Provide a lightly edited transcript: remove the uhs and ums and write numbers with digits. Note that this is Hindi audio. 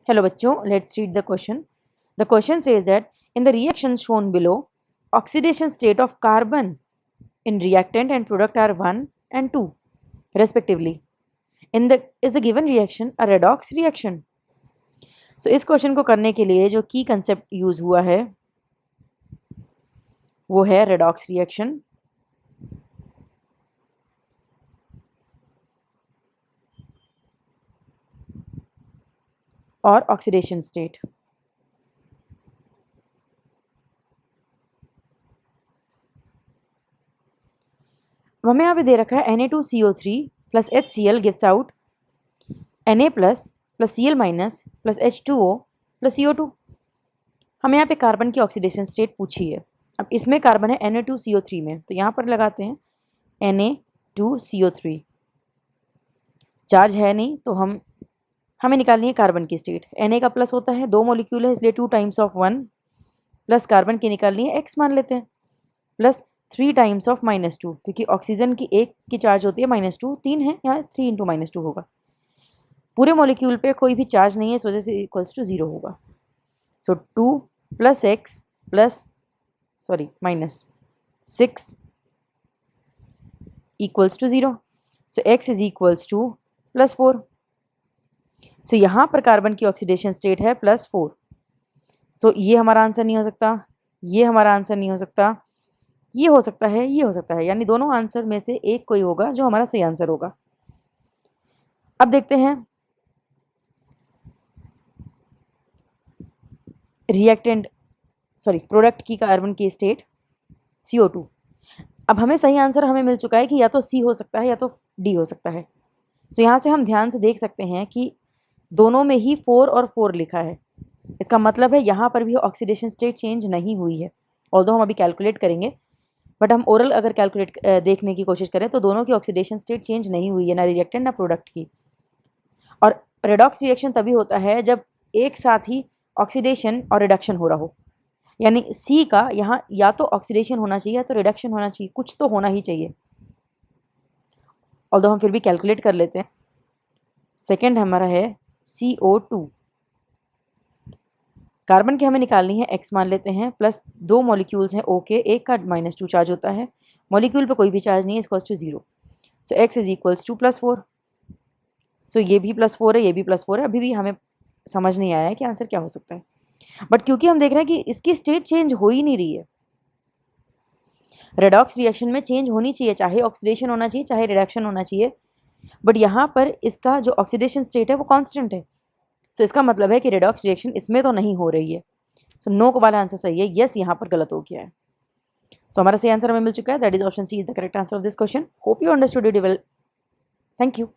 Hello बच्चों, let's read the question. The question says that in the reaction shown below, oxidation state of carbon in reactant and product are 1 and 2 respectively. Is the given reaction a redox reaction? So इस क्वेश्चन को करने के लिए जो की कंसेप्ट यूज हुआ है वो है रेडॉक्स रिएक्शन और ऑक्सीडेशन स्टेट। हमें यहाँ पे दे रखा है Na2CO3 plus HCl gives out Na plus Cl minus plus H2O plus CO2। हमें यहाँ पे कार्बन की ऑक्सीडेशन स्टेट पूछी है। अब इसमें कार्बन है Na2CO3 में, तो यहाँ पर लगाते हैं Na2CO3। चार्ज है नहीं तो हमें निकालनी है कार्बन की स्टेट। Na का प्लस होता है, 2 मॉलिक्यूल है इसलिए 2 टाइम्स ऑफ 1 प्लस कार्बन की निकालनी है x मान लेते हैं प्लस 3 टाइम्स ऑफ -2 क्योंकि ऑक्सीजन की एक की चार्ज होती है -2, 3 है यहाँ 3 इंटू -2 होगा। पूरे मॉलिक्यूल पे कोई भी चार्ज नहीं है इस वजह से इक्वल्स टू 0 होगा। So 2 plus x plus -6 equals to 0। So x is equals to +4। So यहाँ पर कार्बन की ऑक्सीडेशन स्टेट है +4। सो ये हमारा आंसर नहीं हो सकता, ये हमारा आंसर नहीं हो सकता, ये हो सकता है, ये हो सकता है, यानी दोनों आंसर में से एक कोई होगा जो हमारा सही आंसर होगा। अब देखते हैं प्रोडक्ट की कार्बन की स्टेट CO2। अब हमें सही आंसर मिल चुका है कि या तो C हो सकता है या तो D हो सकता है। तो यहाँ से हम ध्यान से देख सकते हैं कि दोनों में ही 4 और 4 लिखा है। इसका मतलब है यहाँ पर भी ऑक्सीडेशन स्टेट चेंज नहीं हुई है। ऑल्दो हम अभी कैलकुलेट करेंगे, बट हम ओरल अगर कैलकुलेट देखने की कोशिश करें तो दोनों की ऑक्सीडेशन स्टेट चेंज नहीं हुई है, ना रिएक्टेंट ना प्रोडक्ट की। और रेडॉक्स रिएक्शन तभी होता है जब एक साथ ही ऑक्सीडेशन और रिडक्शन हो रहा हो, यानी सी का यहाँ या तो ऑक्सीडेशन होना चाहिए या तो रिडक्शन होना चाहिए, कुछ तो होना ही चाहिए। ऑल्दो हम फिर भी कैलकुलेट कर लेते हैं। सेकेंड हमारा है CO2। कार्बन की हमें निकालनी है, x मान लेते हैं, प्लस 2 मॉलिक्यूल्स हैं ओके, एक का -2 चार्ज होता है, मॉलिक्यूल पे कोई भी चार्ज नहीं है, equals to 0। So x is equals to +4। So ये भी +4 है, ये भी +4 है। अभी भी हमें समझ नहीं आया है कि आंसर क्या हो सकता है, बट क्योंकि हम देख रहे हैं कि इसकी स्टेट चेंज हो ही नहीं रही है। रेडॉक्स रिएक्शन में चेंज होनी चाहिए, चाहे ऑक्सीडेशन होना चाहिए चाहे रिडक्शन होना चाहिए, बट यहाँ पर इसका जो ऑक्सीडेशन स्टेट है वो कांस्टेंट है। सो इसका मतलब है कि रेडॉक्स रिएक्शन इसमें तो नहीं हो रही है। सो नो वाला आंसर सही है, यस यहाँ पर गलत हो गया है। सो हमारा सही आंसर हमें मिल चुका है, that is option C is the correct answer of this question. Hope you understood it well. Thank you.